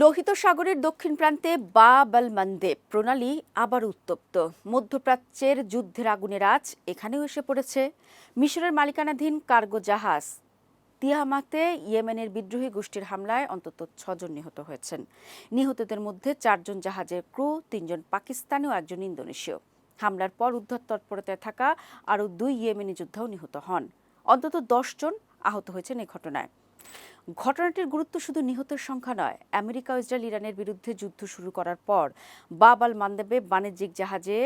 লোহিত সাগরের দক্ষিণ প্রান্তে বাব আল মানদেব প্রণালী আবার উত্তপ্ত। মধ্যপ্রাচ্যের যুদ্ধের আগুনের আঁচ এখানেও এসে পড়েছে। মিশরের মালিকানাধীন কার্গো জাহাজ তিহামাতে ইয়েমেনের বিদ্রোহী গোষ্ঠীর হামলায় অন্তত 6 জন নিহত হয়েছেন। নিহতদের মধ্যে 4 জন জাহাজের ক্রু, 3 জন পাকিস্তানি ও 1 জন ইন্দোনেশীয়। হামলার পর উদ্ধার তৎপরতায় থাকা আরও 2 ইয়েমেনি যোদ্ধাও নিহত হন। অন্তত 10 জন আহত হয়েছেন এই ঘটনায়। ঘটনাটির গুরুত্ব শুধু নিহতের সংখ্যা নয়, আমেরিকা ও ইসরায়েল ইরানের বিরুদ্ধে যুদ্ধ শুরু করার পর বাব আল মানদেবে বাণিজ্যিক জাহাজে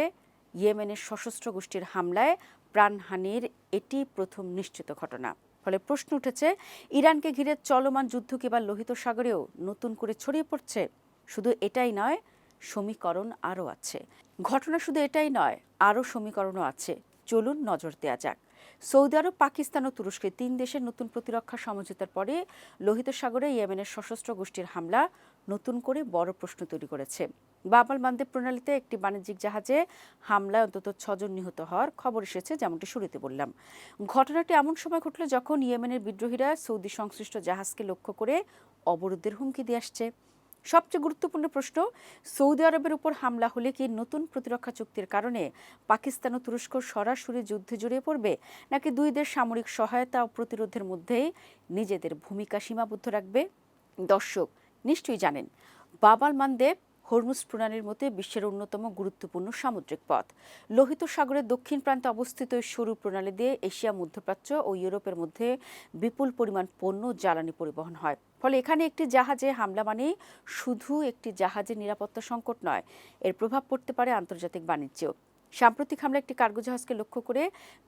ইয়েমেনের সশস্ত্র গোষ্ঠীর হামলায় প্রাণহানির এটি প্রথম নিশ্চিত ঘটনা। ফলে প্রশ্ন উঠেছে, ইরানকে ঘিরে চলমান যুদ্ধ কি বা লোহিত সাগরেও নতুন করে ছড়িয়ে পড়ছে? শুধু এটাই নয়, সমীকরণ আরও আছে। ঘটনা শুধু এটাই নয়, আরও সমীকরণও আছে। চলুন নজর দেওয়া যাক। সৌদি আরব, পাকিস্তান ও তুরস্কের 3 দেশের নতুন প্রতিরক্ষা সমঝোতার পরে লোহিত সাগরে ইয়েমেনের সশস্ত্র গোষ্ঠীর হামলা নতুন করে বড় প্রশ্ন তৈরি করেছে। বাব আল মানদেব প্রণালীতে একটি বাণিজ্যিক জাহাজে হামলায় অন্তত 6 জন নিহত হওয়ার খবর এসেছে, যেমনটি শুরুতে বললাম। ঘটনাটি এমন সময় ঘটল যখন ইয়েমেনের বিদ্রোহীরা সৌদি সংশ্লিষ্ট জাহাজকে লক্ষ্য করে অবরোধের হুমকি দিয়ে আসছে। সবচেয়ে গুরুত্বপূর্ণ প্রশ্ন, সৌদি আরবের উপর হামলা হলে কি নতুন প্রতিরক্ষা চুক্তির কারণে পাকিস্তান ও তুরস্ক সরাসরি যুদ্ধে জড়িয়ে পড়বে, নাকি দুই দেশ সামরিক সহায়তা ও প্রতিরোধের মধ্যেই নিজেদের ভূমিকা সীমাবদ্ধ রাখবে? দর্শক নিশ্চয়ই জানেন, বাব আল মানদেব হরমুজ প্রণালীর মধ্যে বিশ্বের অন্যতম গুরুত্বপূর্ণ সামুদ্রিক পথ। লোহিত সাগরের দক্ষিণ প্রান্তে অবস্থিত এই সরু প্রণালী দিয়ে এশিয়া, মধ্যপ্রাচ্য ও ইউরোপের মধ্যে বিপুল পরিমাণ পণ্য জ্বালানি পরিবহন হয়। ফলে এখানে একটি জাহাজে হামলা মানে শুধু একটি জাহাজের নিরাপত্তা সংকট নয়, এর প্রভাব পড়তে পারে আন্তর্জাতিক বাণিজ্যেও। সাম্প্রতিক হামলা একটি কার্গো জাহাজকে লক্ষ্য করে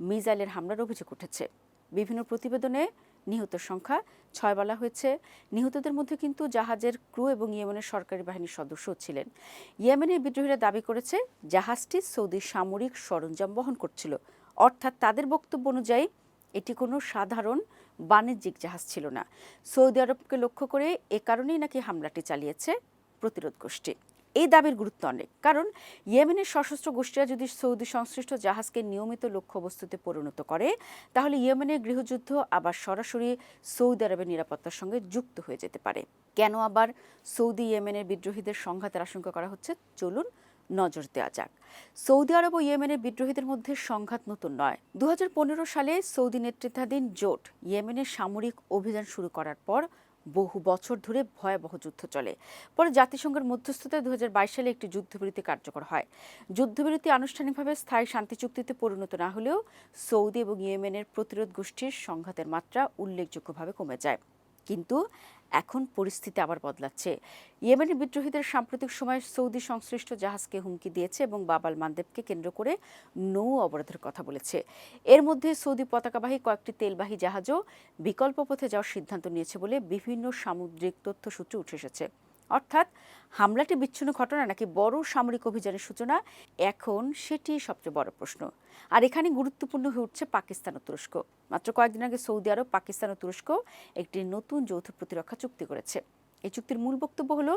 মিসাইলের হামলার অভিযোগ উঠেছে। বিভিন্ন প্রতিবেদনে নিহতের সংখ্যা 6 বলা হয়েছে। নিহতদের মধ্যে কিন্তু জাহাজের ক্রু এবং ইয়েমেনের সরকারি বাহিনীর সদস্যও ছিলেন। ইয়েমেনের বিদ্রোহীরা দাবি করেছে জাহাজটি সৌদি সামরিক সরঞ্জাম বহন করছিল, অর্থাৎ তাদের বক্তব্য অনুযায়ী এটি কোনো সাধারণ বাণিজ্যিক জাহাজ ছিল না। সৌদি আরবকে লক্ষ্য করে এ কারণেই নাকি হামলাটি চালিয়েছে প্রতিরোধ গোষ্ঠী। এই দাবির গুরুত্ব অনেক, কারণ ইয়েমেনের সশস্ত্র গোষ্ঠীরা যদি সৌদি সংশ্লিষ্ট জাহাজকে নিয়মিত লক্ষ্যবস্তুতে পরিণত করে, তাহলে ইয়েমেনের গৃহযুদ্ধ আবার সরাসরি সৌদি আরবের নিরাপত্তার সঙ্গে যুক্ত হয়ে যেতে পারে। কেন আবার সৌদি ইয়েমেনের বিদ্রোহীদের সংঘাতের আশঙ্কা করা হচ্ছে, চলুন নজর দেওয়া যাক। সৌদি আরব ও ইয়েমেনের বিদ্রোহীদের মধ্যে সংঘাত নতুন নয়। 2015 সালে সৌদি নেতৃত্বাধীন জোট ইয়েমেনের সামরিক অভিযান শুরু করার পর বহু বছর ধরে ভয়াবহ যুদ্ধ চলে। পরে জাতিসংঘের মধ্যস্থতায় 2022 সালে একটি যুদ্ধবিরতি কার্যকর হয়। যুদ্ধবিরতি আনুষ্ঠানিকভাবে স্থায়ী শান্তি চুক্তিতে পরিণত না হলেও সৌদি এবং ইয়েমেনের প্রতিরোধ গোষ্ঠীর সংঘাতের মাত্রা উল্লেখযোগ্যভাবে কমে যায়। কিন্তু এখন পরিস্থিতি আবার বদলাচ্ছে। ইয়েমেনের বিদ্রোহীদের সাম্প্রতিক সময়ে সৌদি সংশ্লিষ্ট জাহাজকে হুমকি দিয়েছে এবং বাব আল মানদেবকে কেন্দ্র করে নৌ অবরোধের কথা বলেছে। এর মধ্যে সৌদি পতাকাবাহী কয়েকটি তেলবাহী জাহাজও বিকল্প পথে যাওয়ার সিদ্ধান্ত নিয়েছে বলে বিভিন্ন সামুদ্রিক তথ্যসূত্রে উঠে এসেছে। অর্থাৎ হামলাটি বিচ্ছিন্ন ঘটনা নাকি বড় সামরিক অভিযানের সূচনা, এখন সেটি সবচেয়ে বড় প্রশ্ন। আর এখানে গুরুত্বপূর্ণ হয়ে উঠছে পাকিস্তান ও তুরস্ক। মাত্র কয়েকদিন আগে সৌদি আরব, পাকিস্তান ও তুরস্ক একটি নতুন যৌথ প্রতিরক্ষা চুক্তি করেছে। এই চুক্তির মূল বক্তব্য হলো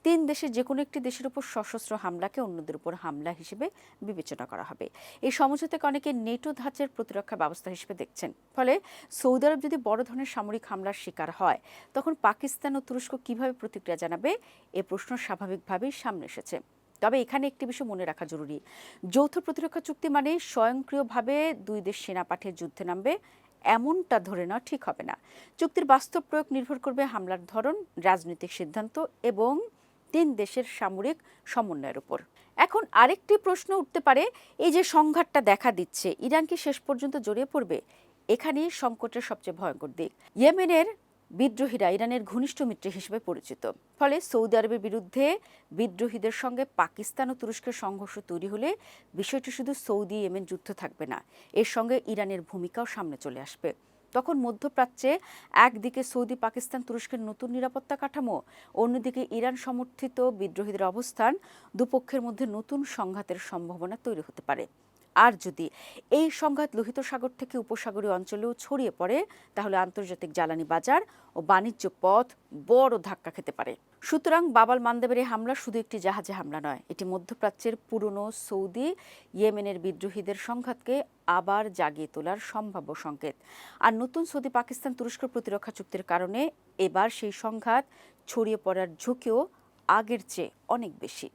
3 দেশের যে কোনো একটি দেশের উপর সশস্ত্র হামলাকে অন্যদের উপর হামলা হিসেবে বিবেচনা করা হবে। এই সমঝোতাকে অনেকে নেটো ধাঁচের প্রতিরক্ষা ব্যবস্থা হিসেবে দেখছেন। ফলে সৌদি আরব যদি বড় ধরনের সামরিক হামলার শিকার হয়, তখন পাকিস্তান ও তুরস্ক কিভাবে প্রতিক্রিয়া জানাবে, এ প্রশ্ন স্বাভাবিকভাবেই সামনে এসেছে। তবে এখানে একটি বিষয় মনে রাখা জরুরি, যৌথ প্রতিরক্ষা চুক্তি মানে স্বয়ংক্রিয়ভাবে 2 দেশ সেনা পাঠিয়ে যুদ্ধে নামবে এমনটা ধরে নেওয়া ঠিক হবে না। চুক্তির বাস্তব প্রয়োগ নির্ভর করবে হামলার ধরন, রাজনৈতিক সিদ্ধান্ত এবং 3 দেশের সামরিক সমন্বয়ের উপর। এখন আরেকটি প্রশ্ন উঠতে পারে, এই যে সংঘাতটা দেখা দিচ্ছে, ইরান কি শেষ পর্যন্ত জড়িয়ে পড়বে? এখানেই সংকটের সবচেয়ে ভয়ঙ্কর দিক। ইয়েমেনের বিদ্রোহীরা ইরানের ঘনিষ্ঠ মিত্র হিসেবে পরিচিত। ফলে সৌদি আরবের বিরুদ্ধে বিদ্রোহীদের সঙ্গে পাকিস্তান ও তুরস্কের সংঘর্ষ তৈরি হলে বিষয়টি শুধু সৌদি ইয়েমেন যুদ্ধ থাকবে না, এর সঙ্গে ইরানের ভূমিকাও সামনে চলে আসবে। তখন মধ্যপ্রাচ্যে একদিকে সৌদি, পাকিস্তান, তুরস্কের নতুন নিরাপত্তা কাঠামো, অন্যদিকে ইরান সমর্থিত বিদ্রোহীদের অবস্থান, দুপক্ষের মধ্যে নতুন সংঘাতের সম্ভাবনা তৈরি হতে পারে। আর যদি এই সংঘাত লোহিত সাগর থেকে উপসাগরীয় অঞ্চলেও ছড়িয়ে পড়ে তাহলে আন্তর্জাতিক জ্বালানি বাজার ও বাণিজ্য পথ বড় ধাক্কা খেতে পারে। সুতরাং বাব আল মান্দেবের এই হামলা শুধু একটি জাহাজে হামলা নয়, এটি মধ্যপ্রাচ্যের পুরনো সৌদি ইয়েমেনের বিদ্রোহীদের সংঘাতকে আবার জাগিয়ে তোলার সম্ভাব্য সংকেত। আর নতুন সৌদি পাকিস্তান তুরস্ক প্রতিরক্ষা চুক্তির কারণে এবার সেই সংঘাত ছড়িয়ে পড়ার ঝুঁকিও আগের চেয়ে অনেক বেশি।